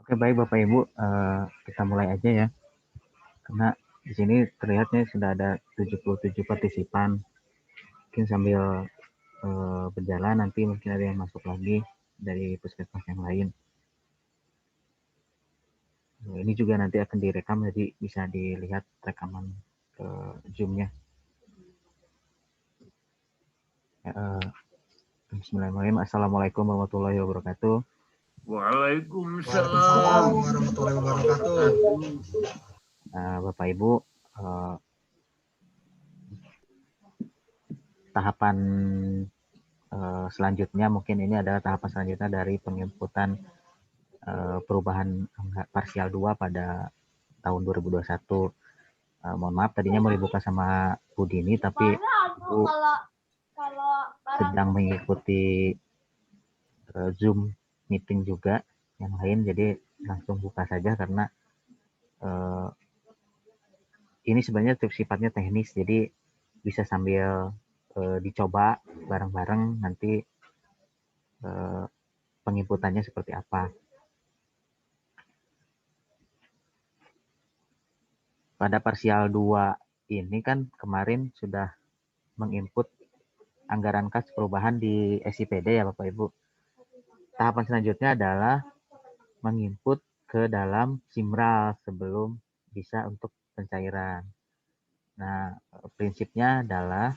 Oke, baik Bapak Ibu, kita mulai aja ya. Karena di sini terlihatnya sudah ada 77 partisipan. Mungkin sambil berjalan nanti mungkin ada yang masuk lagi dari puskesmas yang lain. Ini juga nanti akan direkam, jadi bisa dilihat rekaman ke Zoom-nya. Bismillahirrahmanirrahim. Assalamualaikum warahmatullahi wabarakatuh. Waalaikumsalam warahmatullahi wabarakatuh. Bapak Ibu, tahapan selanjutnya mungkin ini adalah tahapan selanjutnya dari penginputan perubahan parsial 2 pada tahun 2021. Mohon maaf tadinya mau dibuka sama Bu Dini, tapi Bu sedang mengikuti Zoom meeting juga yang lain, jadi langsung buka saja karena ini sebenarnya sifatnya teknis, jadi bisa sambil dicoba bareng-bareng nanti penginputannya seperti apa. Pada parsial 2 ini kan kemarin sudah menginput anggaran kas perubahan di SIPD ya Bapak Ibu. Tahapan selanjutnya adalah menginput ke dalam Simral sebelum bisa untuk pencairan. Nah, prinsipnya adalah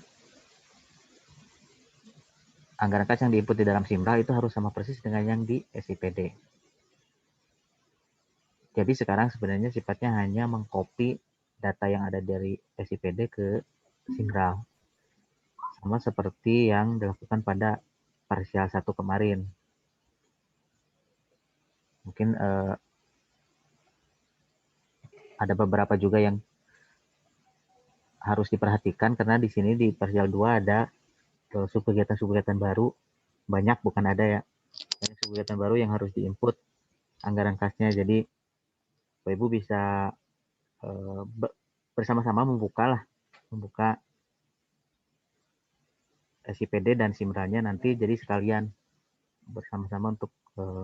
anggaran kas yang diinput di dalam Simral itu harus sama persis dengan yang di SIPD. Jadi sekarang sebenarnya sifatnya hanya mengcopy data yang ada dari SIPD ke Simral. Sama seperti yang dilakukan pada parsial 1 kemarin. Mungkin ada beberapa juga yang harus diperhatikan karena di sini di parsial 2 ada subkegiatan baru, banyak bukan ada ya. Banyak subkegiatan baru yang harus diinput anggaran kasnya. Jadi Bapak Ibu bisa bersama-sama membuka SIPD dan Simralnya nanti, jadi sekalian bersama-sama untuk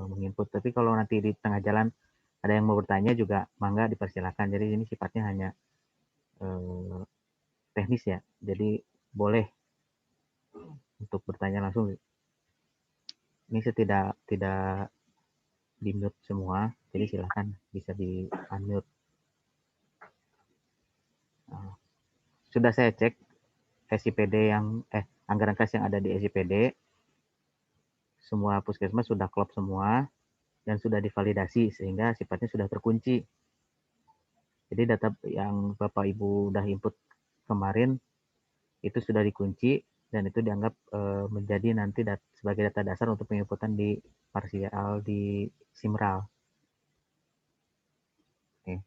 menginput. Tapi kalau nanti di tengah jalan ada yang mau bertanya juga mangga dipersilakan. Jadi ini sifatnya hanya teknis ya. Jadi boleh untuk bertanya langsung. Ini saya tidak di mute semua, jadi silahkan bisa di unmute. Sudah saya cek SIPD yang anggaran kas yang ada di SIPD, semua puskesmas sudah klop semua dan sudah divalidasi sehingga sifatnya sudah terkunci. Jadi data yang Bapak Ibu udah input kemarin itu sudah dikunci dan itu dianggap menjadi nanti sebagai data dasar untuk penginputan di parsial di Simral. Oke.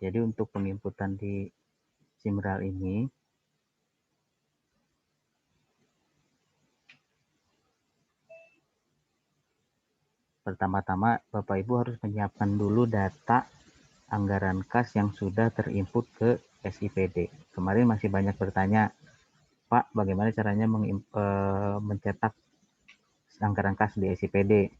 Jadi untuk penginputan di Simral ini pertama-tama Bapak Ibu harus menyiapkan dulu data anggaran kas yang sudah terinput ke SIPD. Kemarin masih banyak bertanya, Pak, bagaimana caranya mencetak anggaran kas di SIPD?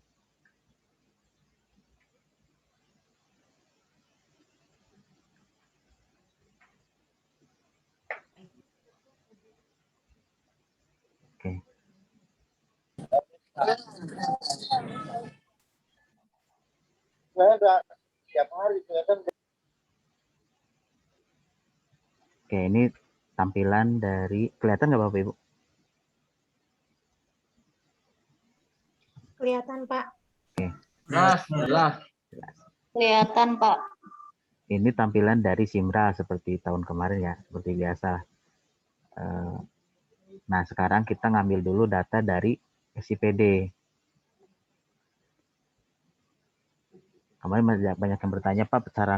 Oke. Saya udah tiap hari kelihatan. Oke, ini tampilan dari, kelihatan nggak Bapak Ibu? Kelihatan Pak. Oke. Jelas. Kelihatan Pak. Ini tampilan dari Simral seperti tahun kemarin ya, seperti biasa. Nah, sekarang kita ngambil dulu data dari SIPD. Kemarin banyak yang bertanya, Pak, cara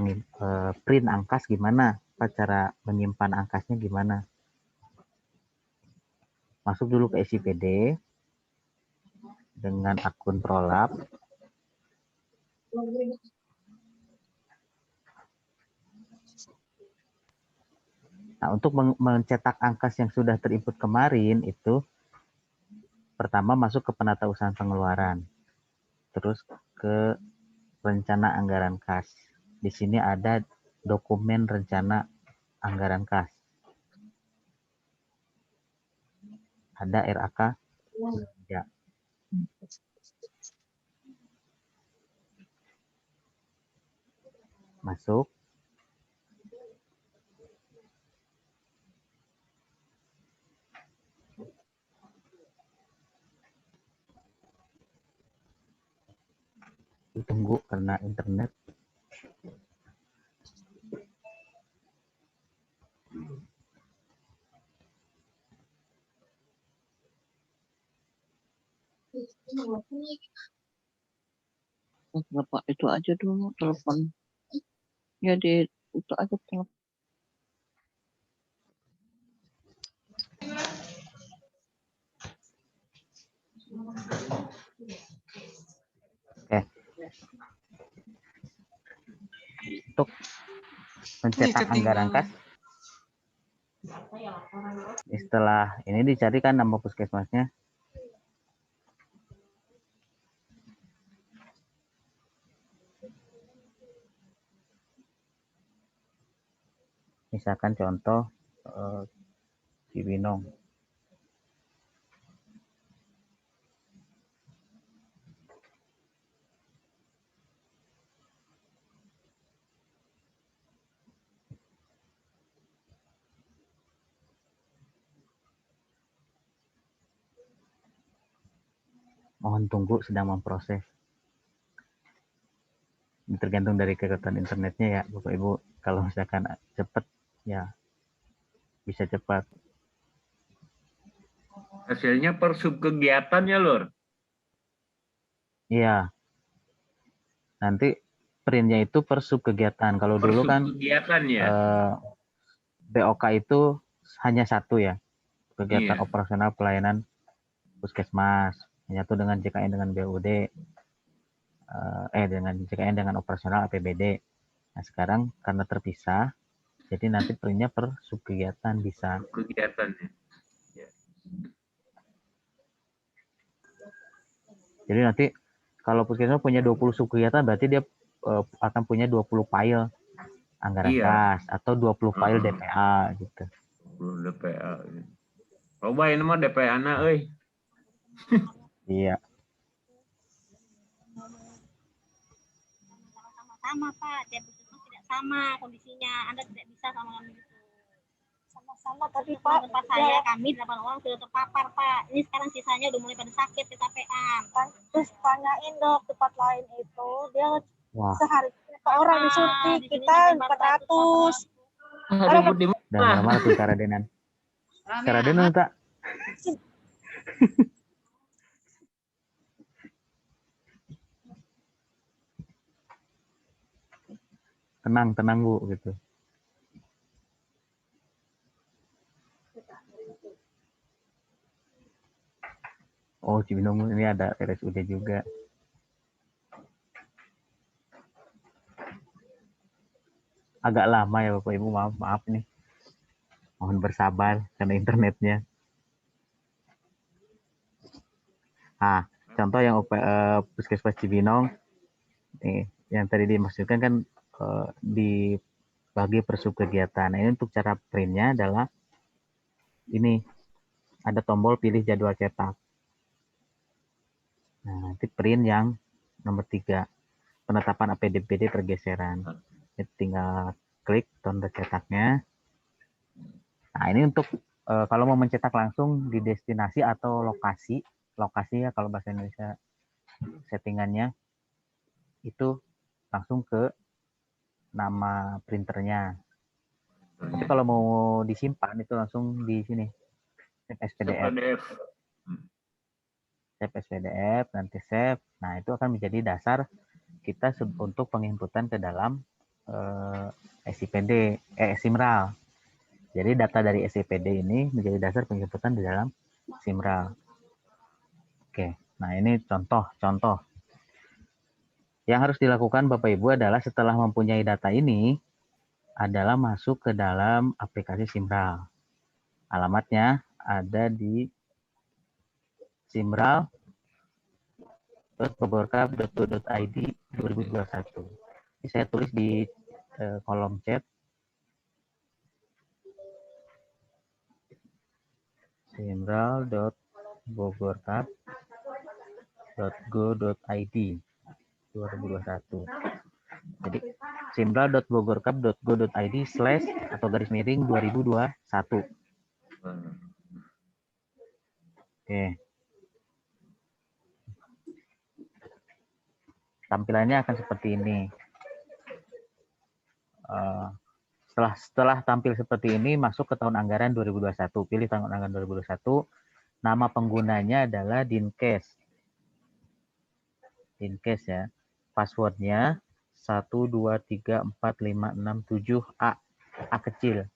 print angkas gimana? Pak, cara menyimpan angkasnya gimana? Masuk dulu ke SIPD, dengan akun Prolab. Nah, untuk mencetak angkas yang sudah terinput kemarin itu pertama masuk ke penata usahaan pengeluaran, terus ke rencana anggaran kas. Di sini ada dokumen rencana anggaran kas. Ada RAK belanja. Masuk. Tunggu karena internet. Bapak itu aja dulu telepon. Ya di itu aja telepon. Oke. Untuk mencetak anggaran kas, setelah ini dicarikan nama puskesmasnya. Misalkan contoh Cibinong. Mohon tunggu, sedang memproses. Tergantung dari kekuatan internetnya ya, Bapak Ibu. Kalau misalkan cepat, ya bisa cepat. Hasilnya per subkegiatan ya, Lur? Iya. Nanti printnya itu per subkegiatan. Kalau Per dulu kan subkegiatan ya? BOK itu hanya satu ya. Kegiatan Iya. operasional pelayanan puskesmas. Menyatu dengan JKN dengan BUD. Dengan JKN dengan operasional APBD. Nah, sekarang karena terpisah, jadi nanti printnya per subkegiatan bisa. Kegiatan ya. Jadi nanti kalau puskesmas punya 20 subkegiatan, berarti dia akan punya 20 file anggaran kas atau 20 file DPA gitu. 20 DPA. Coba ini mah DPA na euy. Iya. Sama Pak, tiap puskesmas tidak sama kondisinya. Anda tidak bisa sama kami itu. Sama-sama tapi Pak, tempat saya kami 8 orang sudah terpapar Pak. Ini sekarang sisanya udah mulai pada sakit kecapean. Terus tanyain dok tempat lain itu dia sehari berapa orang disuntik, kita 400. Ribut di Dan mana? mana tuh Karadenan? Karadenan tak? Tenang Bu gitu. Oh, Cibinong ini ada RSUD juga. Agak lama ya Bapak Ibu, maaf nih. Mohon bersabar karena internetnya. Nah, contoh yang puskesmas Cibinong nih, yang tadi dimaksudkan kan dibagi per subkegiatan. Nah, ini untuk cara printnya adalah ini ada tombol pilih jadwal cetak. Nah, nanti print yang nomor 3, penetapan APBD pergeseran. Jadi tinggal klik tanda cetaknya. Nah, ini untuk kalau mau mencetak langsung di destinasi atau lokasi ya kalau bahasa Indonesia settingannya itu langsung ke nama printernya. Tapi kalau mau disimpan itu langsung di sini SPDF. Save SPDF, nanti save. Nah, itu akan menjadi dasar kita untuk penginputan ke dalam SIPD, SIMRAL. Jadi data dari SIPD ini menjadi dasar penginputan di dalam SIMRAL. Oke. Nah, ini contoh. Yang harus dilakukan Bapak Ibu adalah setelah mempunyai data ini, adalah masuk ke dalam aplikasi Simral. Alamatnya ada di simral.bogorkap.go.id 2021. Ini saya tulis di kolom chat. simral.bogorkap.go.id 2021. Jadi simral.bogorkap.go.id/2021. Oke. Tampilannya akan seperti ini. Setelah tampil seperti ini, masuk ke tahun anggaran 2021. Pilih tahun anggaran 2021. Nama penggunanya adalah Dinkes. Dinkes ya. Passwordnya 1234567A. A kecil.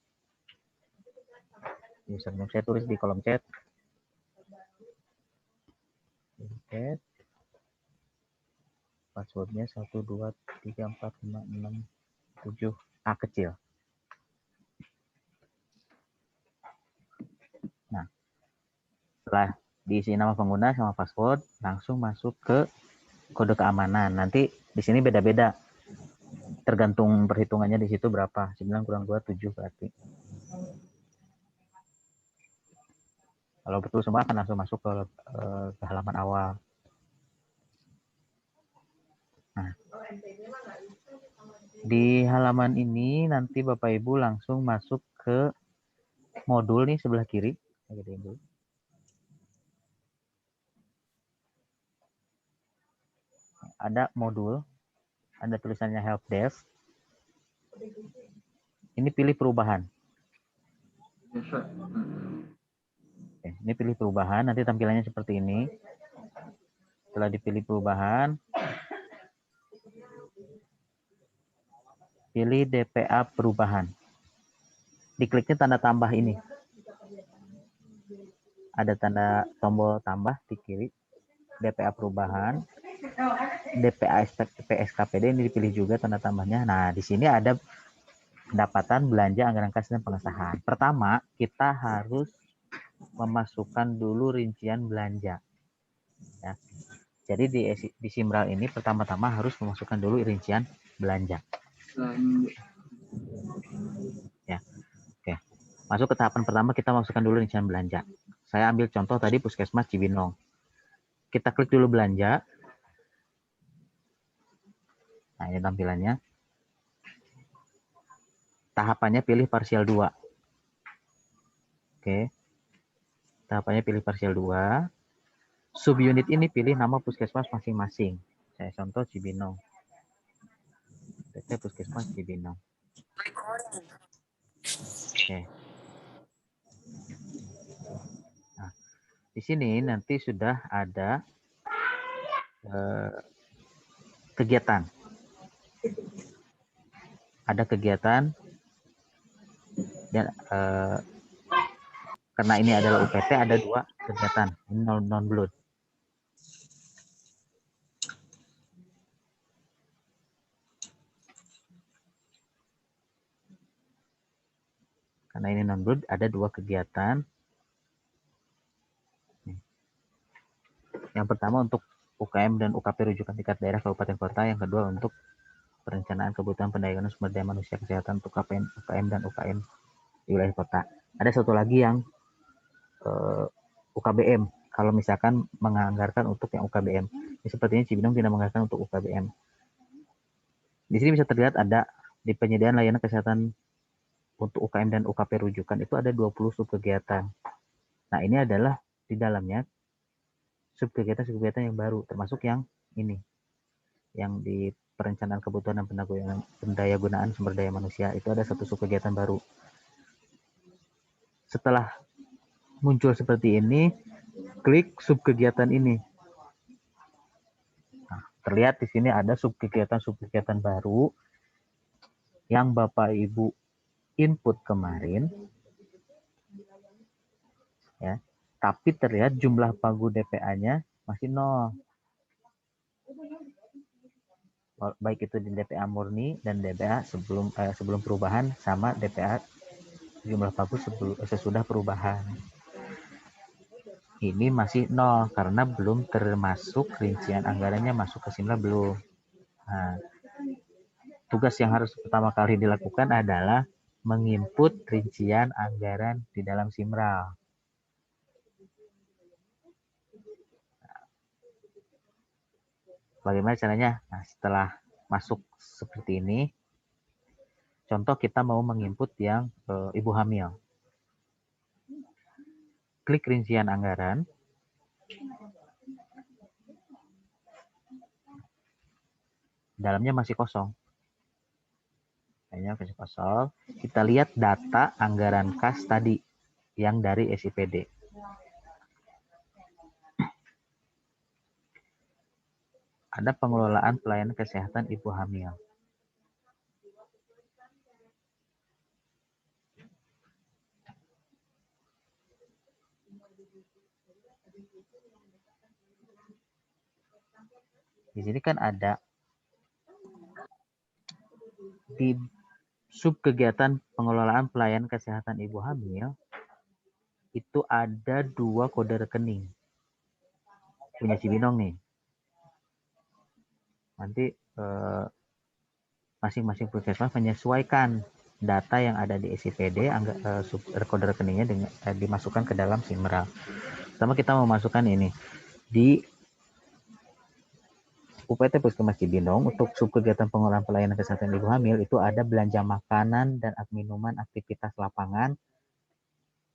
Username saya tulis di kolom chat. Dinkes. Passwordnya 1234567A kecil. Nah, setelah diisi nama pengguna sama password, langsung masuk ke kode keamanan. Nanti di sini beda-beda. Tergantung perhitungannya di situ berapa. 9 kurang 2, 7 berarti. Kalau betul semua akan langsung masuk ke halaman awal. Nah, di halaman ini nanti Bapak Ibu langsung masuk ke modul nih sebelah kiri. Ada modul, ada tulisannya help desk. Ini pilih perubahan. Oke, ini pilih perubahan, nanti tampilannya seperti ini. Setelah dipilih perubahan, pilih DPA perubahan. Dikliknya tanda tambah ini. Ada tanda tombol tambah di kiri. DPA perubahan. DPA PSKPD ini dipilih juga tanda tambahnya. Nah, di sini ada pendapatan, belanja, anggaran kas, dan pengesahan. Pertama, kita harus memasukkan dulu rincian belanja. Ya. Jadi di Simral ini pertama-tama harus memasukkan dulu rincian belanja. Ya, oke. Masuk ke tahapan pertama, kita masukkan dulu rincian belanja. Saya ambil contoh tadi Puskesmas Cibinong. Kita klik dulu belanja. Nah, ini tampilannya. Tahapannya pilih parsial 2. Oke. Tahapannya pilih parsial 2. Subunit ini pilih nama puskesmas masing-masing. Saya contoh Cibinong. PT Puskesmas Cibinong. Oke. Nah, di sini nanti sudah ada kegiatan. Ada kegiatan dan karena ini adalah UPT, ada 2 kegiatan. Ini non-blood. Karena ini non-blood, ada 2 kegiatan. Yang pertama untuk UKM dan UKP rujukan tingkat daerah kabupaten kota. Yang kedua untuk perencanaan kebutuhan pendayakan sumber daya manusia kesehatan untuk UKM dan UKM di wilayah kota. Ada satu lagi yang UKBM. Kalau misalkan menganggarkan untuk yang UKBM. Ini sepertinya Cibinong tidak menganggarkan untuk UKBM. Di sini bisa terlihat ada di penyediaan layanan kesehatan untuk UKM dan UKP rujukan itu ada 20 subkegiatan. Nah, ini adalah di dalamnya subkegiatan yang baru, termasuk yang ini. Yang di perencanaan kebutuhan dan pendayagunaan sumber daya manusia itu ada 1 subkegiatan baru. Setelah muncul seperti ini, klik subkegiatan ini. Nah, terlihat di sini ada subkegiatan baru yang Bapak Ibu input kemarin, ya. Tapi terlihat jumlah pagu DPA-nya masih nol. Baik itu di DPA murni dan DPA sebelum perubahan sama DPA jumlah pagu sesudah perubahan. Ini masih nol karena belum termasuk rincian anggarannya masuk ke Simra belum. Nah, tugas yang harus pertama kali dilakukan adalah menginput rincian anggaran di dalam Simra. Bagaimana caranya? Nah, setelah masuk seperti ini, contoh kita mau menginput yang ibu hamil. Klik rincian anggaran. Dalamnya masih kosong. Masih kosong. Kita lihat data anggaran kas tadi yang dari SIPD. Ada pengelolaan pelayanan kesehatan ibu hamil. Di sini kan ada di sub kegiatan pengelolaan pelayanan kesehatan ibu hamil itu ada 2 kode rekening punya Cibinong nih. Nanti masing-masing puskesmas menyesuaikan data yang ada di SIPD, kode rekeningnya dimasukkan ke dalam Simra. Pertama kita memasukkan ini di UPT Puskesmas Cibinong untuk sub kegiatan pengelolaan pelayanan kesehatan ibu hamil itu ada belanja makanan dan minuman aktivitas lapangan,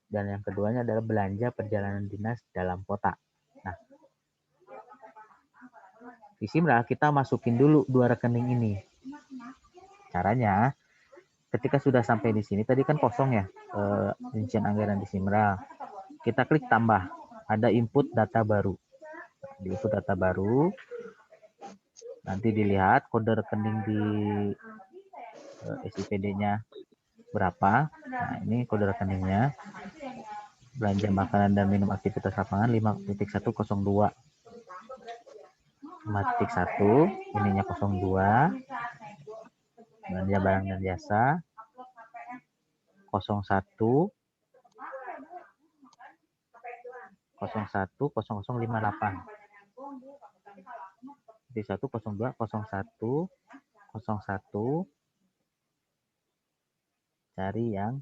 dan yang keduanya adalah belanja perjalanan dinas dalam kota. Nah, di Simra kita masukin dulu 2 rekening ini. Caranya, ketika sudah sampai di sini, tadi kan kosong ya rincian anggaran di Simra. Kita klik tambah, ada input data baru. Di input data baru, nanti dilihat kode rekening di SIPD-nya berapa. Nah, ini kode rekeningnya. Belanja makanan dan minum aktivitas lapangan 5.102. 5.1, ininya 02. Belanja barang dan jasa 01 0058. Di 102 01 01 cari yang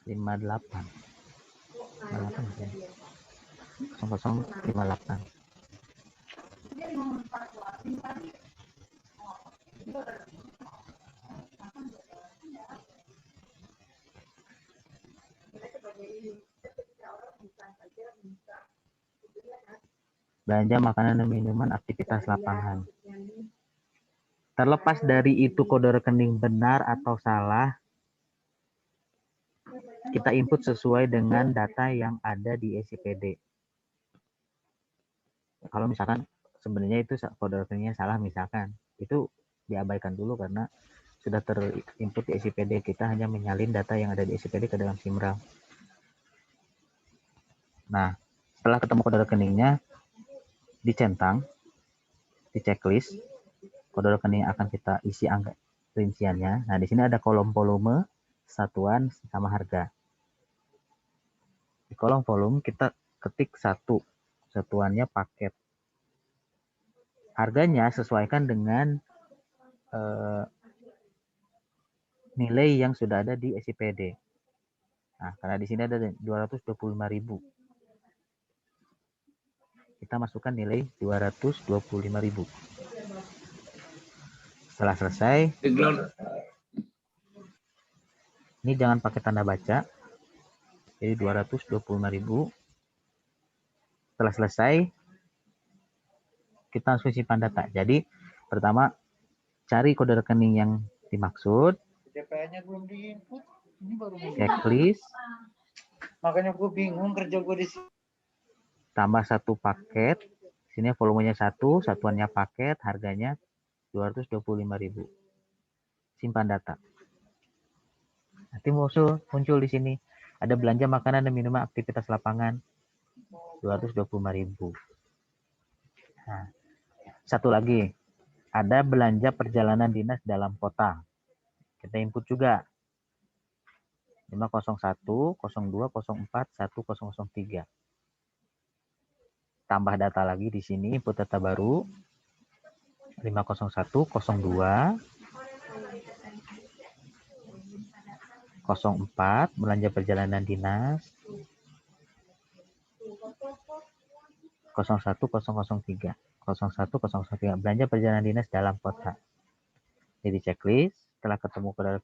58 ya. 0058. Belanja makanan dan minuman aktivitas lapangan. Terlepas dari itu kode rekening benar atau salah, kita input sesuai dengan data yang ada di SIPD. Kalau misalkan sebenarnya itu kode rekeningnya salah misalkan, itu diabaikan dulu karena sudah terinput di SIPD. Kita hanya menyalin data yang ada di SIPD ke dalam Simra. Nah, setelah ketemu kode rekeningnya, dicentang, di checklist, kode rekening akan kita isi angka rinciannya. Nah, di sini ada kolom volume, satuan, sama harga. Di kolom volume kita ketik 1, satuannya paket. Harganya sesuaikan dengan nilai yang sudah ada di SIPD. Nah, karena di sini ada 225.000. Kita masukkan nilai 225.000. Setelah selesai, ini jangan pakai tanda baca. Jadi 225.000. Setelah selesai, kita langsung simpan data. Jadi pertama cari kode rekening yang dimaksud. DP-nya belum diinput. Ini baru checklist. Makanya gue bingung kerja gue di sini. Tambah 1 paket. Sini volumenya 1, satuannya paket, harganya 225.000. Simpan data. Nanti muncul di sini. Ada belanja makanan dan minuman aktivitas lapangan 225.000. Nah, satu lagi, ada belanja perjalanan dinas dalam kota. Kita input juga. 501, 02, 04, 1003. Tambah data lagi di sini, input data baru. 501, 02, 04, belanja perjalanan dinas. 01003. 01003, belanja perjalanan dinas dalam kota. Jadi checklist, setelah ketemu kode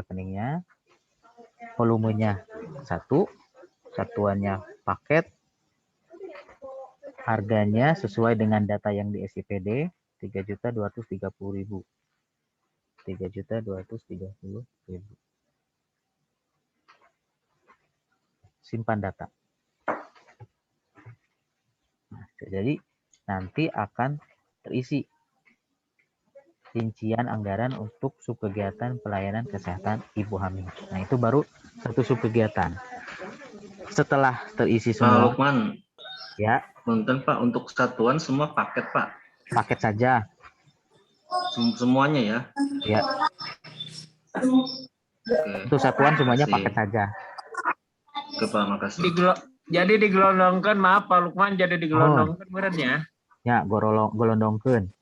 rekeningnya, volumenya 1, satuannya paket, harganya sesuai dengan data yang di SIPD, 3.230.000. 3.230.000. Simpan data. Nah, jadi nanti akan terisi rincian anggaran untuk subkegiatan pelayanan kesehatan ibu hamil. Nah, itu baru satu subkegiatan. Setelah terisi Pak semua, Lukman, ya, punten Pak, untuk satuan semua paket Pak, paket saja. semuanya ya. Ya, Oke, untuk satuan semuanya makasih. paket saja. Oke Pak, makasih. Jadi digelondongkan, maaf Pak Lukman, jadi digelondongkan beratnya. Ya, golondongkeun.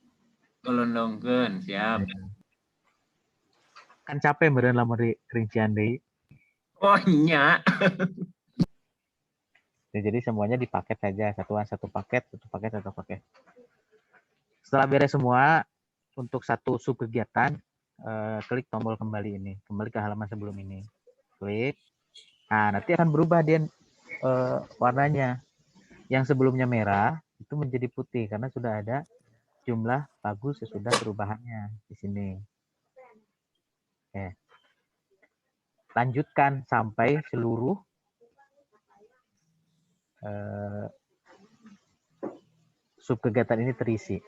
Gelondongkan, siap. Kan capek meureun lamun rincian deui. Oh nya. Jadi semuanya dipaket saja, satuan satu paket, satu paket, satu paket. Setelah beres semua, untuk satu subkegiatan, klik tombol kembali ini, kembali ke halaman sebelum ini. Klik. Nah, nanti akan berubah dia warnanya. Yang sebelumnya merah itu menjadi putih karena sudah ada jumlah pagu sesudah perubahannya di sini. Oke. Lanjutkan sampai seluruh subkegiatan ini terisi.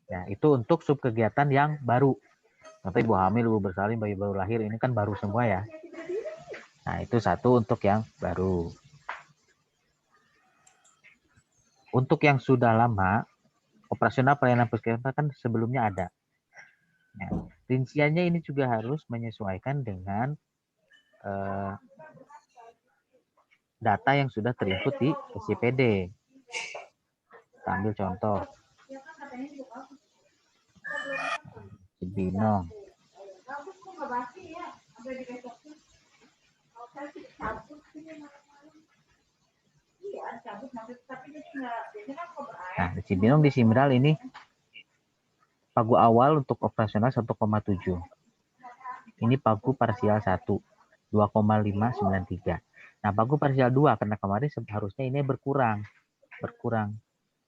Ya, itu untuk subkegiatan yang baru. Nanti ibu hamil, ibu bersalin, bayi baru lahir, ini kan baru semua ya. Nah, itu satu untuk yang baru. Untuk yang sudah lama, operasional pelayanan puskesmas kan sebelumnya ada. Nah, rinciannya ini juga harus menyesuaikan dengan data yang sudah terinput di SIPD. Kita ambil contoh. Cibinong. Nah, di Cibinong di Simral ini pagu awal untuk operasional 1,7. Ini pagu parsial 1, 2,593. Nah, pagu parsial 2 karena kemarin seharusnya ini berkurang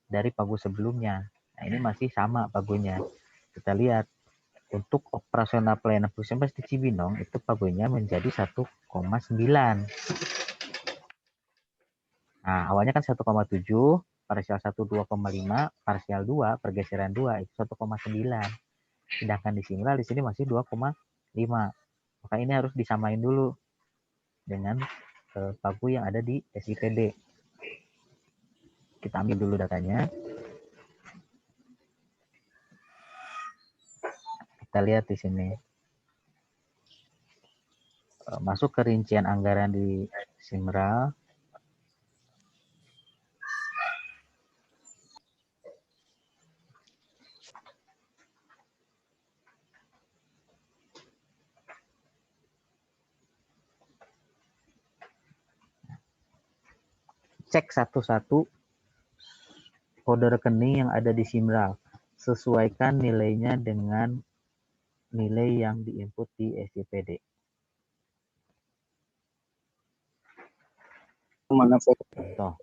dari pagu sebelumnya. Nah, ini masih sama pagunya. Kita lihat untuk operasional pelayanan puskesmas di Cibinong itu pagunya menjadi 1,9. Nah, awalnya kan 1,7, parsial 1 2,5, parsial 2 pergeseran 2 itu 1,9. Sedangkan di Simral di sini masih 2,5. Maka ini harus disamain dulu dengan pagu yang ada di SIPD. Kita ambil dulu datanya. Kita lihat di sini. Masuk ke rincian anggaran di Simral. Cek satu-satu kode rekening yang ada di Simral. Sesuaikan nilainya dengan nilai yang diinput di SIPD. Contoh.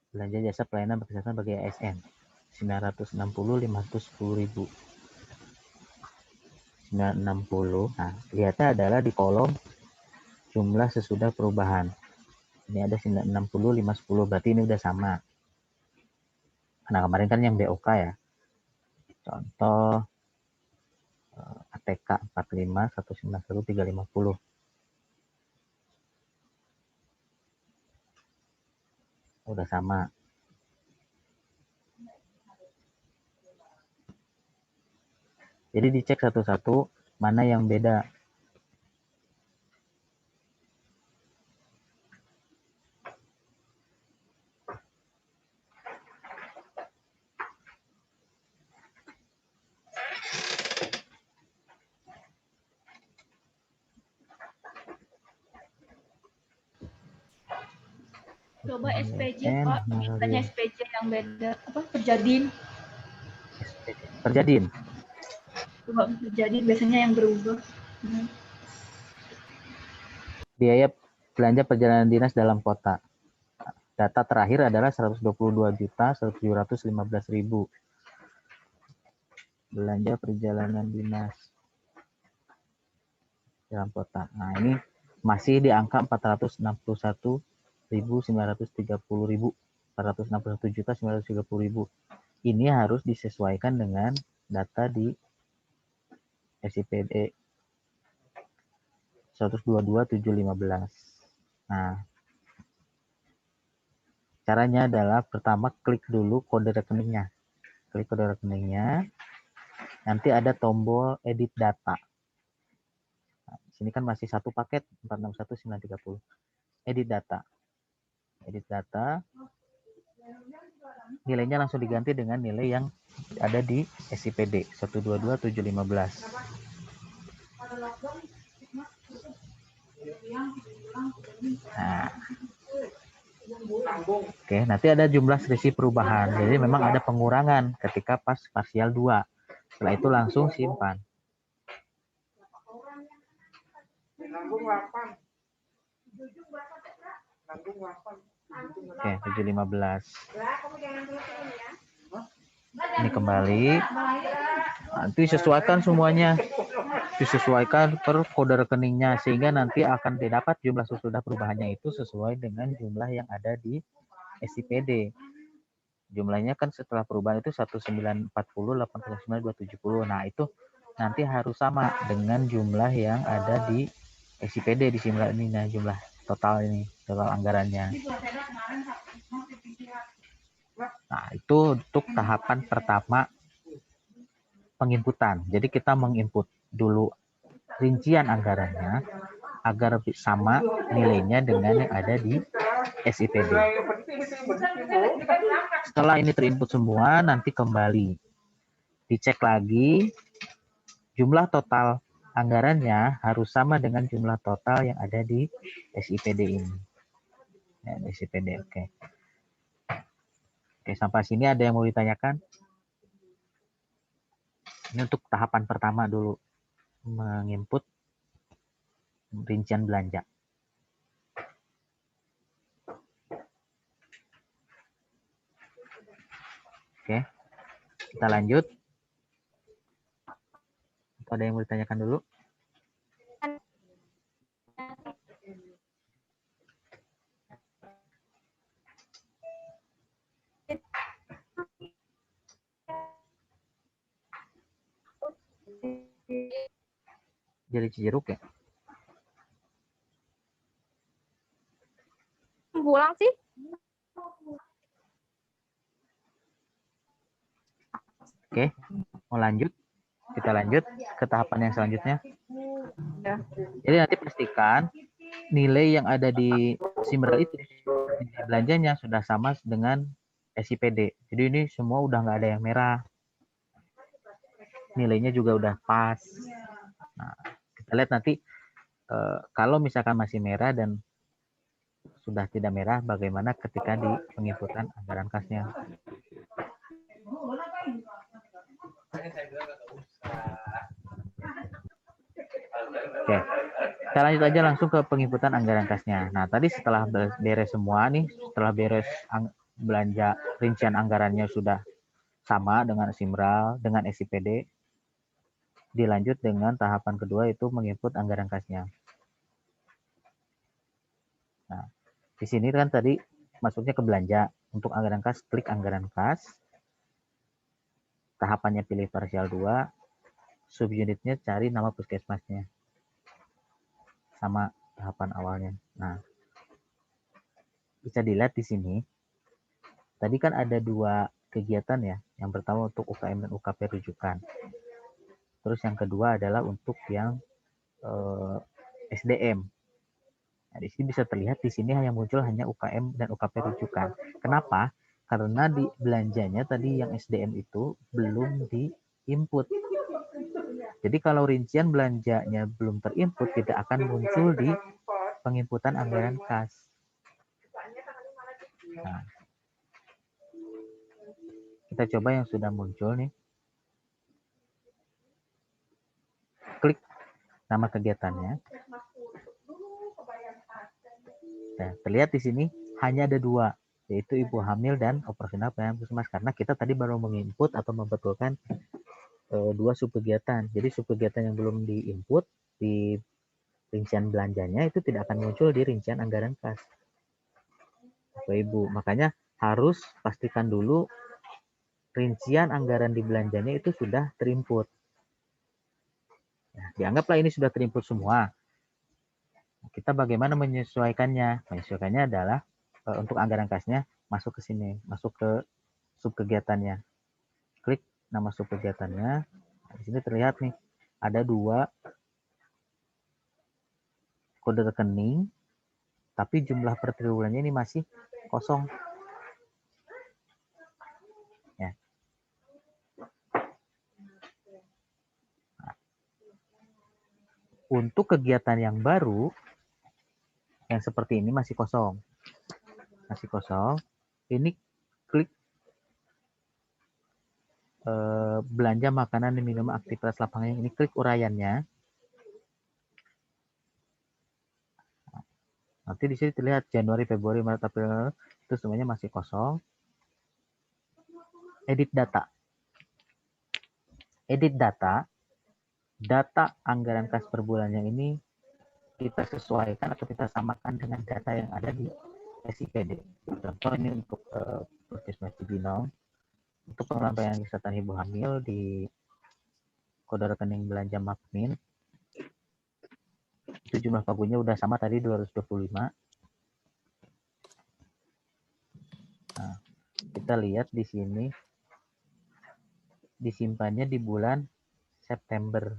Belanja jasa pelayanan kesehatan bagi ASN 960, 510.000. 960. Nah, lihatnya adalah di kolom jumlah sesudah perubahan. Ini ada 960, 510, berarti ini udah sama. Nah, kemarin kan yang BOK ya. Contoh ATK 45, 191, 350. Udah sama. Jadi dicek satu-satu mana yang beda. Coba SPJ N, Pak, biasanya SPJ yang beda apa Perjadin. Perjadin. Coba Perjadin biasanya yang berubah. Biaya belanja perjalanan dinas dalam kota. Data terakhir adalah 122.715.000. Belanja perjalanan dinas dalam kota. Nah, ini masih di angka 461.930.000. 461.930.000. Ini harus disesuaikan dengan data di SIPD 122.715. Nah, caranya adalah pertama klik dulu kode rekeningnya. Klik kode rekeningnya. Nanti ada tombol edit data. Nah, di sini kan masih satu paket 461.930. Edit data. Edit data. Nilainya langsung diganti dengan nilai yang ada di SIPD 122.715. Nah. Oke, nanti ada jumlah selisih perubahan. Jadi memang ada pengurangan ketika pas parsial 2. Setelah itu langsung simpan. Oke, 715. Ini kembali. Nanti sesuaikan semuanya. Disesuaikan per kode rekeningnya sehingga nanti akan didapat jumlah sesudah perubahannya itu sesuai dengan jumlah yang ada di SIPD. Jumlahnya kan setelah perubahan itu 1940, 89, 270. Nah, itu nanti harus sama dengan jumlah yang ada di SIPD di jumlah ini. Nah, jumlah total ini, total anggarannya. Nah, itu untuk tahapan pertama penginputan. Jadi kita menginput dulu rincian anggarannya agar sama nilainya dengan yang ada di SIPD. Setelah ini terinput semua, nanti kembali dicek lagi jumlah total anggarannya harus sama dengan jumlah total yang ada di SIPD ini. Ya, SIPD, oke. Oke, sampai sini ada yang mau ditanyakan? Ini untuk tahapan pertama dulu, menginput rincian belanja. Oke, kita lanjut. Ada yang mau ditanyakan dulu? Jadi Cijeruk ya? Pulang sih. Oke, mau lanjut? Kita lanjut ke tahapan yang selanjutnya. Ya. Jadi nanti pastikan nilai yang ada di Simral itu, nilai belanjanya sudah sama dengan SIPD. Jadi ini semua udah nggak ada yang merah. Nilainya juga udah pas. Nah, kita lihat nanti kalau misalkan masih merah dan sudah tidak merah, bagaimana ketika di penginputan anggaran kasnya. Oke, kita lanjut aja langsung ke penginputan anggaran kasnya. Nah, tadi setelah beres semua nih, setelah beres belanja rincian anggarannya sudah sama dengan Simral, dengan SIPD, dilanjut dengan tahapan kedua itu menginput anggaran kasnya. Nah, di sini kan tadi masuknya ke belanja. Untuk anggaran kas, klik anggaran kas. Tahapannya pilih parsial 2. Subunitnya cari nama puskesmasnya. Sama tahapan awalnya. Nah, bisa dilihat di sini Tadi kan ada 2 kegiatan ya. Yang pertama untuk UKM dan UKP rujukan. Terus yang kedua adalah untuk yang SDM. Nah, di sini bisa terlihat di sini yang muncul hanya UKM dan UKP rujukan. Kenapa? Karena di belanjanya tadi yang SDM itu belum di-input. Jadi kalau rincian belanjanya belum terinput, tidak akan muncul di penginputan anggaran kas. Nah, kita coba yang sudah muncul nih. Klik nama kegiatannya. Nah, terlihat di sini hanya ada 2, yaitu ibu hamil dan operasional pelayanan puskesmas, karena kita tadi baru menginput atau membetulkan 2 subkegiatan. Jadi subkegiatan yang belum diinput di rincian belanjanya itu tidak akan muncul di rincian anggaran kas. Bapak Ibu, makanya harus pastikan dulu rincian anggaran di belanjanya itu sudah terinput. Nah, dianggaplah ini sudah terinput semua. Kita bagaimana menyesuaikannya? Menyesuaikannya adalah untuk anggaran kasnya masuk ke sini, masuk ke subkegiatannya. Klik nama subkegiatannya. Nah, di sini terlihat nih ada 2 kode rekening, tapi jumlah per triwulannya ini masih kosong. Ya. Nah, untuk kegiatan yang baru, yang seperti ini masih kosong. Masih kosong. Ini klik belanja makanan dan minuman aktivitas lapangan. Ini klik uraiannya. Nanti di sini terlihat Januari, Februari, Maret, April, itu semuanya masih kosong. Edit data. Edit data. Data anggaran kas per bulannya ini kita sesuaikan atau kita samakan dengan data yang ada di SIPD. Contoh ini untuk Puskesmas Cibinong, untuk penyampaian kesehatan ibu hamil di kode rekening belanja Makmin, itu jumlah pagunya udah sama tadi 225. Nah, kita lihat di sini disimpannya di bulan September.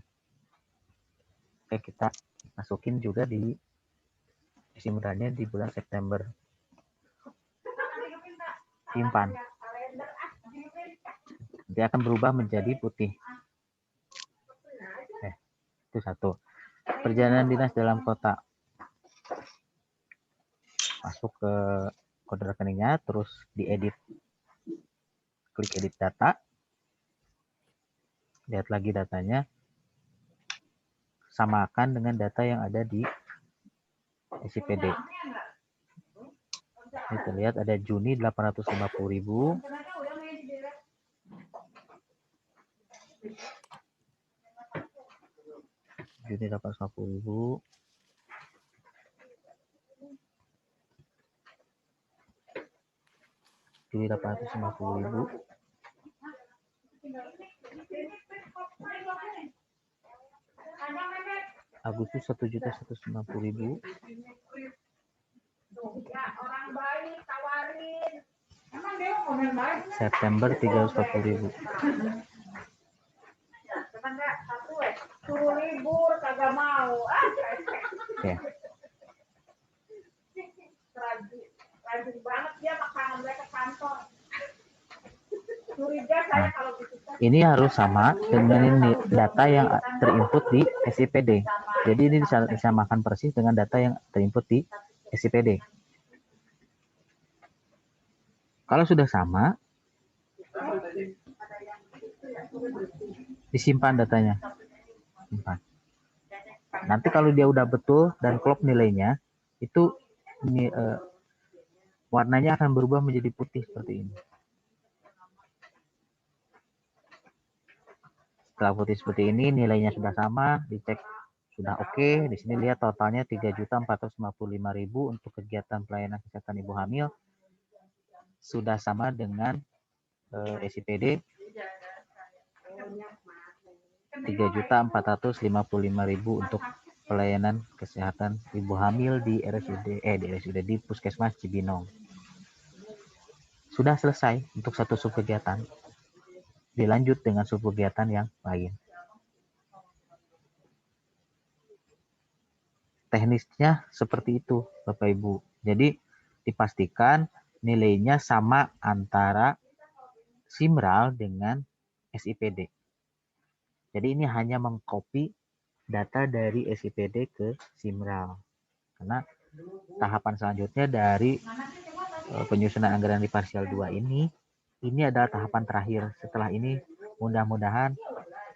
Oke, kita masukin juga di simpannya di bulan September. Simpan. Dia akan berubah menjadi putih. Itu 1. Perjalanan dinas dalam kota. Masuk ke kode rekeningnya, terus diedit. Klik edit data. Lihat lagi datanya. Samakan dengan data yang ada di SIPD. Ini terlihat ada Juni 850.000. Juni 850.000. Juli 850.000. Agustus 1.190.000. September 340.000. Oke. Nah, ini harus sama dengan data yang terinput di SIPD. Jadi ini disamakan persis dengan data yang terinput di SIPD. Kalau sudah sama, disimpan datanya. Simpan. Nanti kalau dia udah betul dan klop nilainya, itu ini, warnanya akan berubah menjadi putih seperti ini. Setelah putih seperti ini, nilainya sudah sama, dicek sudah oke. Di sini lihat totalnya 3.455.000 untuk kegiatan pelayanan kesehatan ibu hamil. Sudah sama dengan SIPD 3.455.000 untuk pelayanan kesehatan ibu hamil di RSUD di Puskesmas Cibinong. sudah selesai untuk satu subkegiatan, dilanjut dengan subkegiatan yang lain. Teknisnya seperti itu, Bapak Ibu. Jadi dipastikan nilainya sama antara Simral dengan SIPD. Jadi ini hanya mengcopy data dari SIPD ke Simral. Karena tahapan selanjutnya dari penyusunan anggaran di parsial 2 ini adalah tahapan terakhir. Setelah ini mudah-mudahan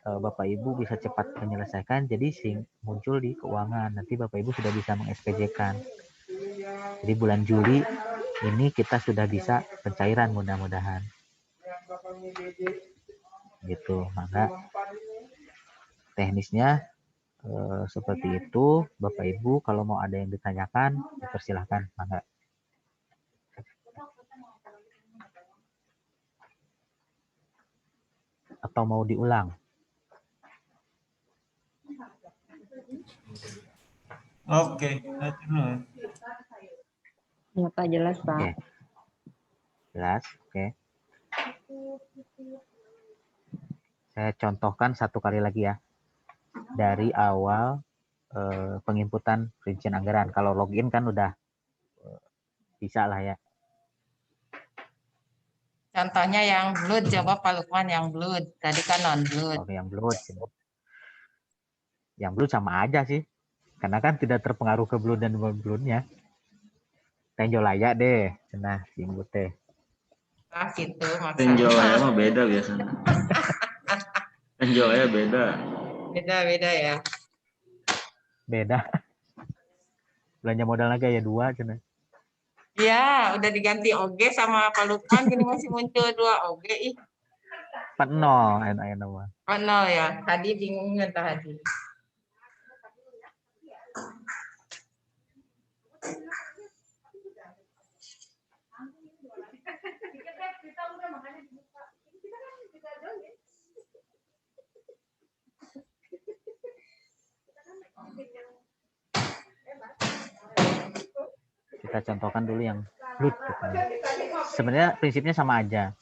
Bapak Ibu bisa cepat menyelesaikan, jadi muncul di keuangan. Nanti Bapak Ibu sudah bisa meng-SPJ-kan. Jadi bulan Juli ini kita sudah bisa pencairan mudah-mudahan. Gitu, maka teknisnya seperti itu. Bapak Ibu kalau mau ada yang ditanyakan, dipersilahkan. Maka atau mau diulang? Oke. Ya Pak, jelas Pak. Oke. Jelas, oke. Saya contohkan satu kali lagi ya. Dari awal penginputan rincian anggaran. Kalau login kan udah bisa lah ya. Contohnya yang blood, coba Pak Lukman yang blood. Tadi kan non-blood. Oke, yang blood. Yang blood sama aja sih. Karena kan tidak terpengaruh ke blood dan non-bloodnya. Tenjo layak deh. Nah, simbut teh. Ah, gitu maksudnya. Tenjolaya mah beda biasanya. Tenjolaya beda. Beda-beda ya. Beda. Belanja modal naga ya 2 cenah. Ya, udah diganti OG sama Pak Lukman, gini masih muncul 2 OG. Ih. 40 enak mah. Oh, 0 ya. Tadi bingungnya tadi. Kita contohkan dulu yang blood. Sebenarnya prinsipnya sama aja.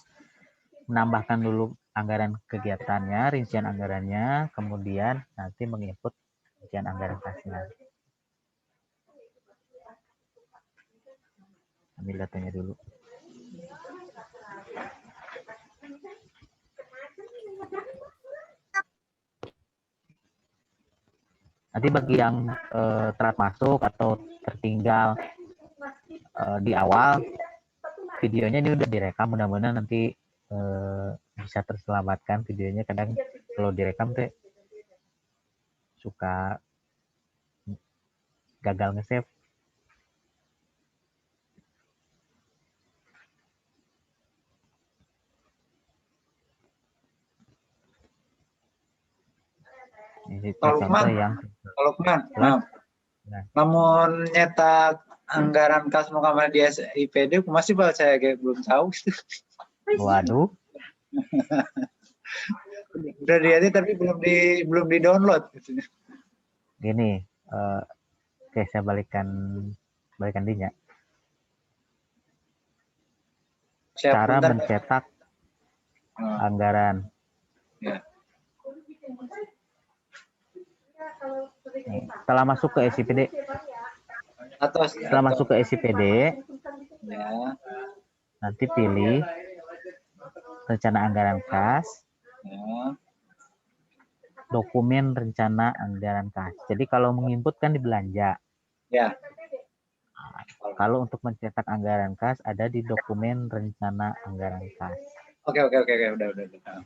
Menambahkan dulu anggaran kegiatannya, rincian anggarannya, kemudian nanti menginput rincian anggaran kasnya. Ambil datanya dulu. Nanti bagi yang telat masuk atau tertinggal di awal, videonya ini udah direkam, mudah-mudahan nanti bisa terselamatkan videonya. Kadang kalau direkam tuh suka gagal nge-save. Ini contoh yang namun nyetak anggaran kas mukamana di SIPD masih saya kayak belum tahu. Waduh. Udah dilihat tapi belum di download. Gini, oke saya balikan dinya. Cara mencetak anggaran. Ya. Nih, setelah masuk ke SIPD, ya. Nanti pilih rencana anggaran kas, Ya. dokumen rencana anggaran kas. Jadi kalau menginput kan di belanja. Ya. Kalau untuk mencetak anggaran kas ada di dokumen rencana anggaran kas. Oke, udah.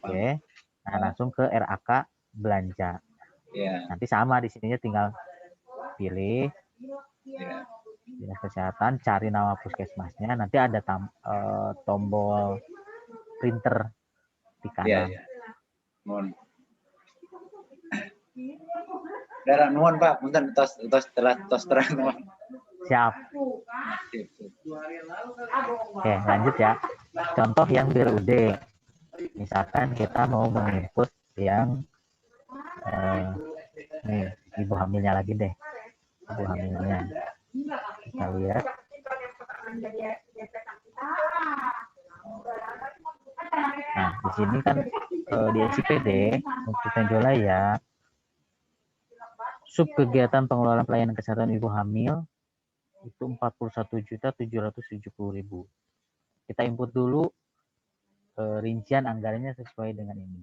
Oke. Nah, langsung ke RAK belanja. Ya. Nanti sama di sininya tinggal pilih dinas kesehatan, cari nama puskesmasnya, nanti ada tombol printer di kanan. Ya. Darah nuwun Pak, punten tos terang. Siap. Oke, lanjut ya. Contoh yang BRUD. Misalkan kita mau menginput yang nih, ibu hamilnya lagi deh. Ibu hamilnya. Kita lihat. sini kan di SIPD untuk Tenjolaya sub kegiatan pengelolaan pelayanan kesehatan ibu hamil itu 41.770.000. Kita input dulu rincian anggarannya sesuai dengan ini.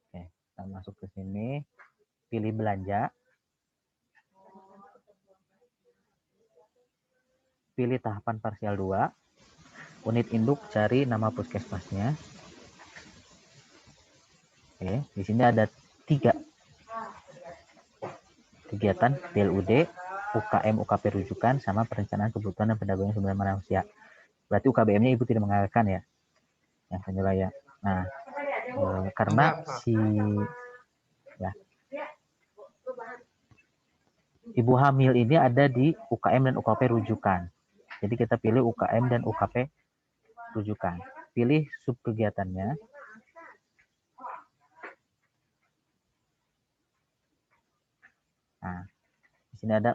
Oke, kita masuk ke sini, pilih belanja, pilih tahapan parsial 2, unit induk, cari nama puskesmasnya. Oke, di sini ada 3 kegiatan, PLUD, UKM, UKP rujukan, sama perencanaan kebutuhan dan pendampingan sumber daya manusia. Berarti UKBM-nya Ibu tidak mengalahkan ya, yang Tenjolaya. Nah, karena ibu hamil ini ada di UKM dan UKP rujukan. Jadi kita pilih UKM dan UKP rujukan. Pilih sub kegiatannya. Nah, di sini ada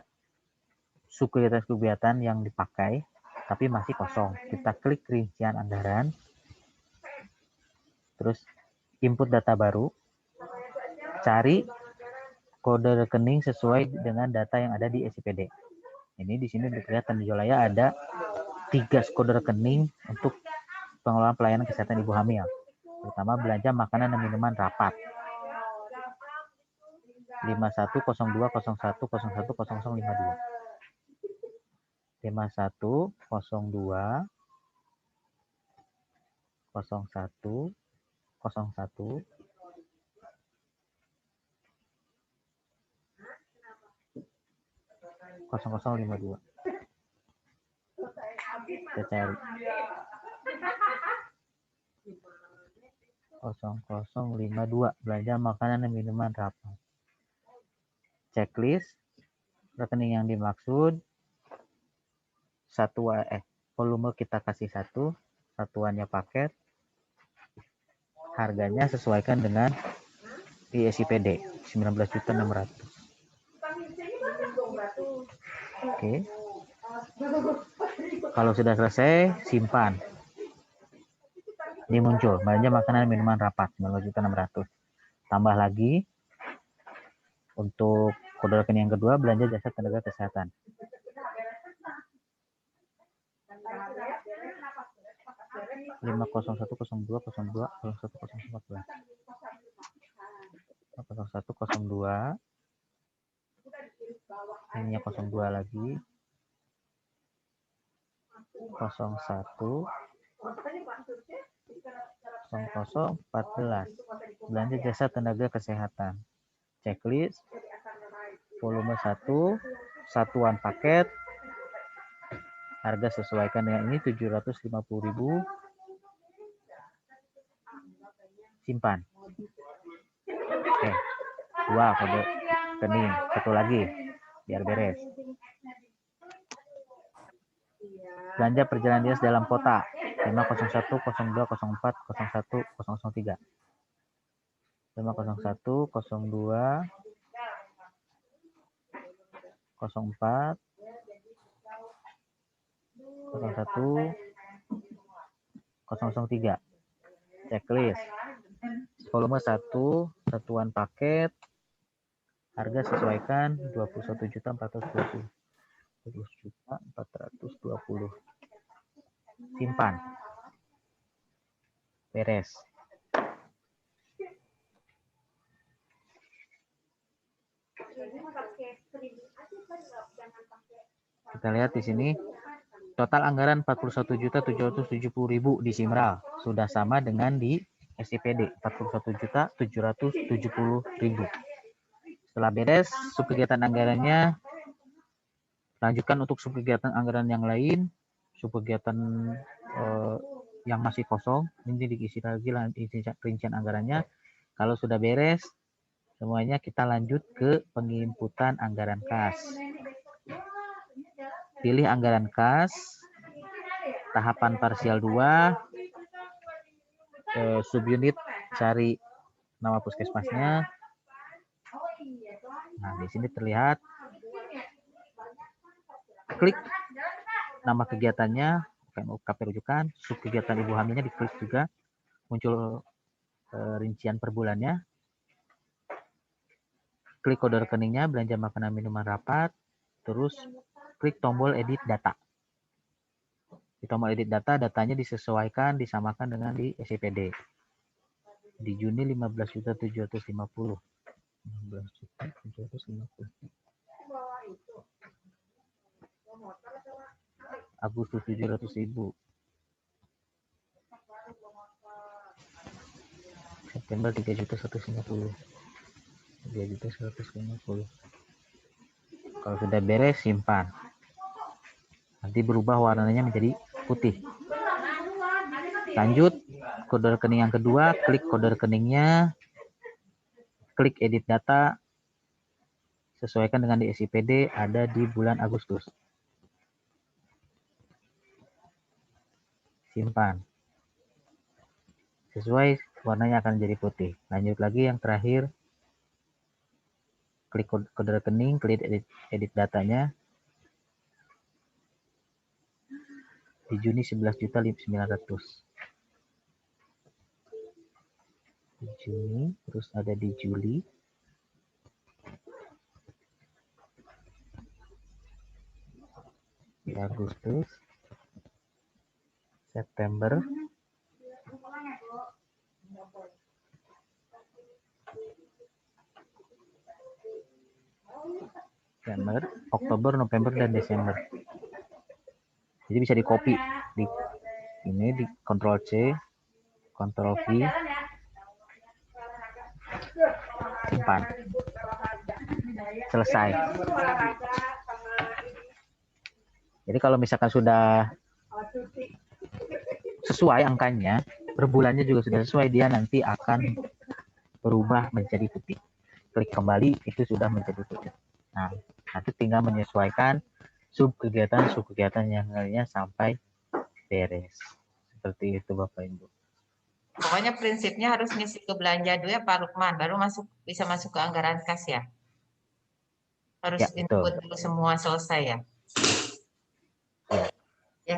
sub kegiatan yang dipakai, tapi masih kosong. Kita klik rincian anggaran, terus input data baru, cari kode rekening sesuai dengan data yang ada di SIPD. Ini di sini terlihat Tenjolaya ada 3 kode rekening untuk pengelolaan pelayanan kesehatan ibu hamil, terutama belanja makanan dan minuman rapat. 5102010052. 51020101 0052. Kita cari 0052 belanja makanan dan minuman rapat. Checklist rekening yang dimaksud, volume kita kasih 1, satuannya paket, harganya sesuaikan dengan di SIPD 19.600.000. Oke. Kalau sudah selesai, simpan. Ini muncul belanja makanan dan minuman rapat 19.600.000. Tambah lagi untuk kode rekening yang kedua, belanja jasa tenaga kesehatan. Lima 010202 0114 0102 ini 02 lagi 01 0014 belanja jasa tenaga kesehatan. Checklist volume 1, satuan paket, harga sesuaikan dengan ini 750.000. Simpan. Oke. 2 kode rekening, 1 lagi biar beres. Belanja perjalanan dinas dalam kota 501 02 04 01 003 501 02 04 01 003. Checklist volume 1, satuan paket, harga sesuaikan 21.420. 20.420. Simpan. Beres. Kita lihat di sini total anggaran 41.770.000 di Simral, sudah sama dengan di SIPD 41.770.000. Setelah beres subkegiatan anggarannya, lanjutkan untuk subkegiatan anggaran yang lain, subkegiatan yang masih kosong, ini diisi lagi rincian anggarannya. Kalau sudah beres semuanya, kita lanjut ke penginputan anggaran kas. Pilih anggaran kas, tahapan parsial 2, subunit cari nama puskesmasnya. Nah, di sini terlihat, klik nama kegiatannya, UKP rujukan, sub kegiatan ibu hamilnya diklik juga, muncul rincian per bulannya. Klik kode rekeningnya, belanja makanan minuman rapat, terus klik tombol edit data. Di tombol edit data, datanya disesuaikan, disamakan dengan di SIPD. Di Juni 15.750. 15.750. Agustus 700.000. September 3.150. 3.150. Kalau sudah beres, simpan. Nanti berubah warnanya menjadi putih. Lanjut, kode rekening yang kedua, klik kode rekeningnya, klik edit data, sesuaikan dengan di SIPD, ada di bulan Agustus. Simpan. Sesuai, warnanya akan jadi putih. Lanjut lagi yang terakhir, klik kode rekening, klik edit datanya. Di Juni 11.900. Di Juni, terus ada di Juli. Di Agustus. September. September, Oktober, November, dan Desember. Jadi bisa di copy, ini di Ctrl C, Ctrl V, simpan, selesai. Jadi kalau misalkan sudah sesuai angkanya, per bulannya juga sudah sesuai, dia nanti akan berubah menjadi putih. Klik kembali, itu sudah menjadi putih. Nah, nanti tinggal menyesuaikan sub kegiatan yang lainnya sampai beres. Seperti itu Bapak Ibu. Pokoknya prinsipnya harus ngisi ke belanja dulu ya Pak Lukman, baru bisa masuk ke anggaran kas ya. Harus Ya, input dulu semua selesai ya. Ya,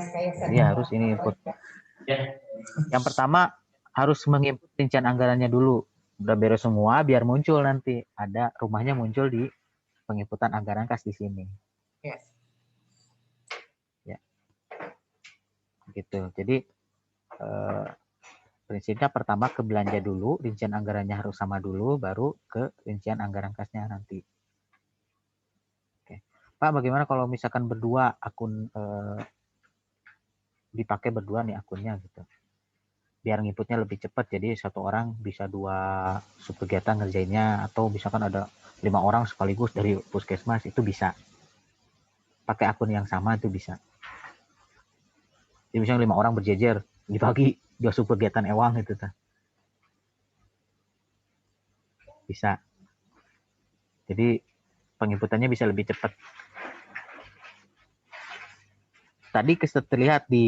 Jadi harus ini input. Yang pertama harus menginput rincian anggarannya dulu. Udah beres semua, biar muncul nanti ada rumahnya muncul di penginputan anggaran kas di sini. Ya. Ya. Gitu. Jadi prinsipnya pertama ke belanja dulu, rincian anggarannya harus sama dulu, baru ke rincian anggaran kasnya nanti. Oke. Pak, bagaimana kalau misalkan berdua akun dipakai berdua nih akunnya gitu. Biar ngikutnya lebih cepat, jadi satu orang bisa 2 subkegiatan ngerjainnya, atau misalkan ada 5 orang sekaligus dari puskesmas, itu bisa. Pakai akun yang sama itu bisa. Jadi misalnya 5 orang berjejer, dibagi 2 subkegiatan ewang itu tuh. Bisa. Jadi penginputannya bisa lebih cepat. Tadi terlihat di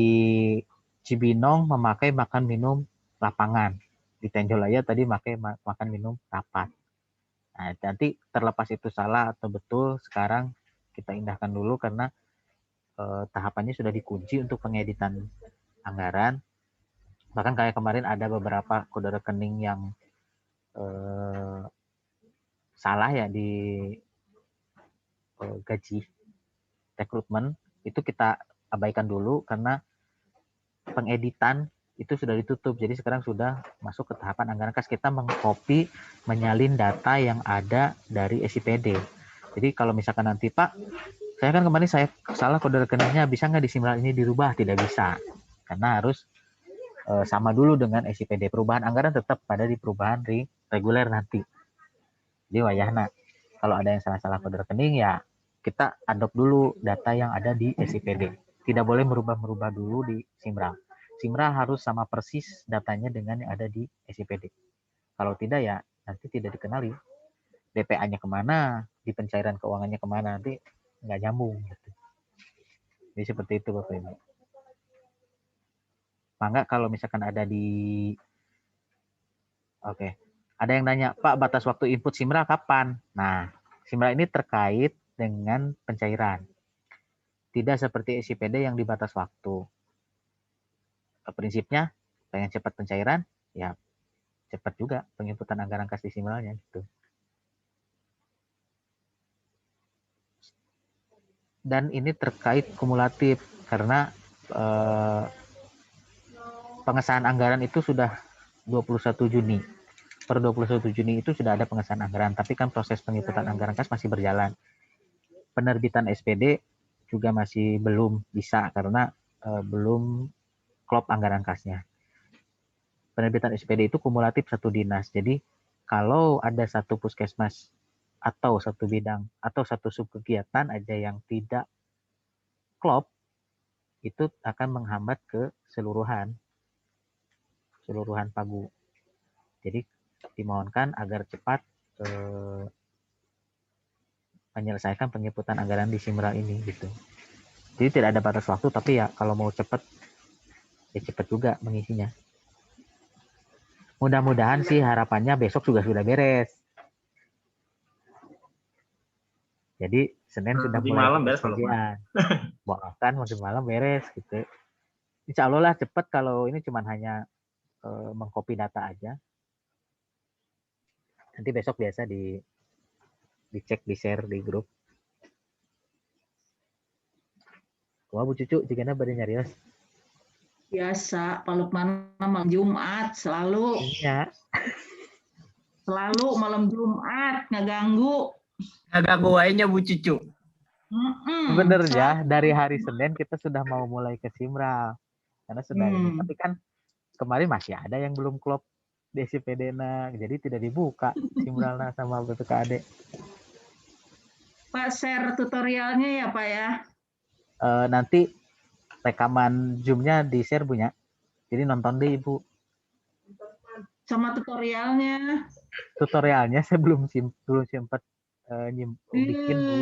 Cibinong memakai makan minum lapangan. Di Tenjolaya tadi pakai makan minum rapat. Nah, nanti terlepas itu salah atau betul, sekarang kita indahkan dulu karena tahapannya sudah dikunci untuk pengeditan anggaran. Bahkan kayak kemarin ada beberapa kode rekening yang salah ya di gaji rekrutmen, itu kita abaikan dulu karena pengeditan itu sudah ditutup. Jadi sekarang sudah masuk ke tahapan anggaran kas. Kita mengcopy, menyalin data yang ada dari SIPD. Jadi kalau misalkan nanti Pak, saya kan kemarin saya salah kode rekeningnya, bisa nggak di Simral ini dirubah? Tidak bisa. Karena harus sama dulu dengan SIPD. Perubahan anggaran tetap pada di perubahan reguler nanti. Jadi wayahna. Kalau ada yang salah-salah kode rekening ya kita adopt dulu data yang ada di SIPD. Tidak boleh merubah-merubah dulu di Simral. Simral harus sama persis datanya dengan yang ada di SIPD. Kalau tidak ya nanti tidak dikenali. DPA-nya kemana, di pencairan keuangannya kemana, nanti nggak nyambung. Gitu. Jadi seperti itu Bapak Ibu. Mangga kalau misalkan ada di... Oke. Ada yang nanya, Pak batas waktu input Simral kapan? Nah, Simral ini terkait dengan pencairan. Tidak seperti SIPD yang dibatas waktu. Prinsipnya, pengen cepat pencairan, ya cepat juga penginputan anggaran kas di Simralnya gitu. Dan ini terkait kumulatif karena pengesahan anggaran itu sudah 21 Juni. Per 21 Juni itu sudah ada pengesahan anggaran, tapi kan proses penginputan anggaran kas masih berjalan. Penerbitan SPD juga masih belum bisa karena belum klop anggaran kasnya. Penerbitan SPD itu kumulatif satu dinas. Jadi kalau ada satu puskesmas atau satu bidang atau satu subkegiatan aja yang tidak klop, itu akan menghambat ke seluruhan pagu. Jadi dimohonkan agar cepat menyelesaikan penginputan anggaran di Simral ini gitu. Jadi tidak ada batas waktu, tapi ya kalau mau cepat ya cepat juga mengisinya. Mudah-mudahan sih harapannya besok juga sudah beres. Jadi Senin sudah Nanti mulai malam beres kalau ujian. Bahkan nanti malam beres gitu. Insya Allah lah cepat kalau ini cuman hanya mengcopy data aja. Nanti besok biasa dicek, di-share di grup. Wah Bu Cucu, jika bade nyarios. Biasa, Pak Lukman malam Jumat selalu. Iya. Selalu malam Jumat ngeganggu. Agak guanya Bu Cucu. Sebenarnya dari hari Senin kita sudah mau mulai ke Simral. Karena sudah ini. Tapi kan kemarin masih ada yang belum klop di SIPD-na. Jadi tidak dibuka Simralna sama BPKAD. Pak, share tutorialnya ya Pak ya. Nanti rekaman Zoom-nya di-share punya. Jadi nonton deh Ibu. Sama tutorialnya. Tutorialnya saya belum sempat bikin Bu.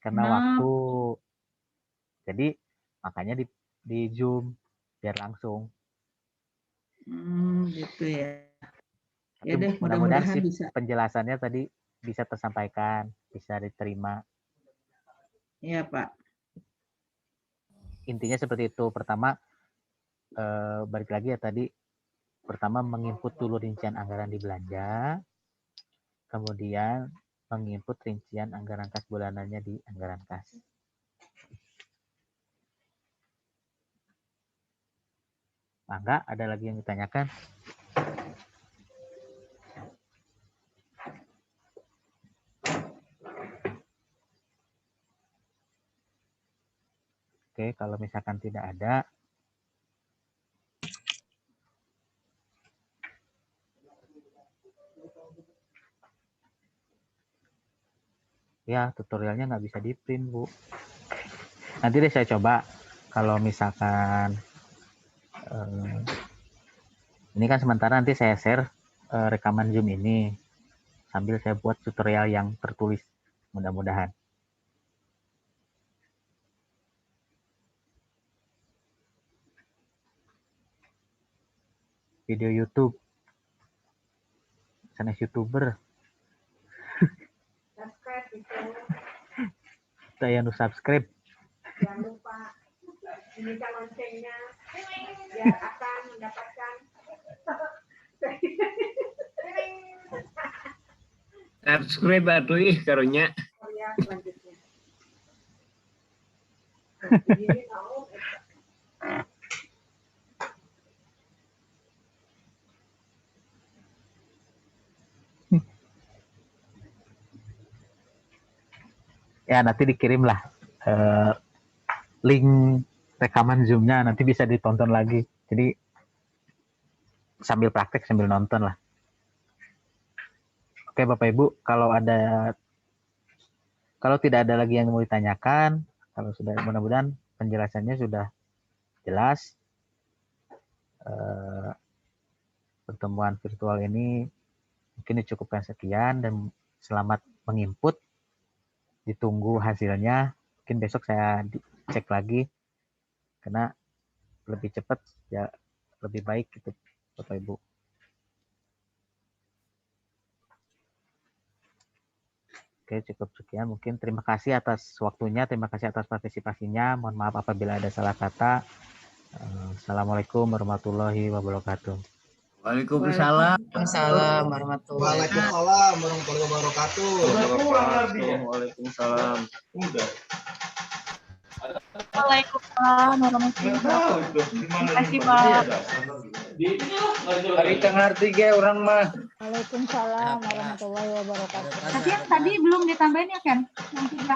Karena waktu. Jadi makanya di Zoom biar langsung. Gitu ya. Ya deh, mudah-mudahan mudah-mudahan sih bisa. penjelasannya tadi bisa tersampaikan, bisa diterima. Iya Pak. Intinya seperti itu. Pertama, balik lagi ya tadi. Pertama menginput dulu rincian anggaran di belanja. Kemudian menginput rincian anggaran kas bulanannya di anggaran kas. Mangga, ada lagi yang ditanyakan? Oke, kalau misalkan tidak ada, ya tutorialnya nggak bisa di print Bu. Nanti deh saya coba kalau misalkan ini kan sementara nanti saya share rekaman Zoom ini sambil saya buat tutorial yang tertulis mudah-mudahan. Video YouTube, sanes YouTuber. Subscribe itu. Saya nu subscribe. Jangan lupa bunyikan loncengnya biar akan mendapatkan Subscribe atuh karunya. karya selanjutnya. Ya nanti dikirimlah link rekaman Zoom-nya, nanti bisa ditonton lagi. Jadi sambil praktek sambil nonton lah. Oke Bapak Ibu, kalau tidak ada lagi yang mau ditanyakan, kalau sudah mudah-mudahan penjelasannya sudah jelas. Pertemuan virtual ini mungkin dicukupkan sekian dan selamat menginput. Ditunggu hasilnya. Mungkin besok saya cek lagi karena lebih cepat ya lebih baik gitu Bapak Ibu. Oke, cukup sekian. Mungkin terima kasih atas waktunya, terima kasih atas partisipasinya. Mohon maaf apabila ada salah kata. Assalamualaikum warahmatullahi wabarakatuh. Waalaikumsalam. Waalaikumsalam warahmatullahi wabarakatuh. Waalaikumsalam warahmatullahi wabarakatuh. Waalaikumsalam. Waalaikumsalam warahmatullahi wabarakatuh. Terima kasih Pak. Hari ngerti ge orang mah. Waalaikumsalam warahmatullahi wabarakatuh. Tapi yang tadi belum ditambahin ya kan? Yang 3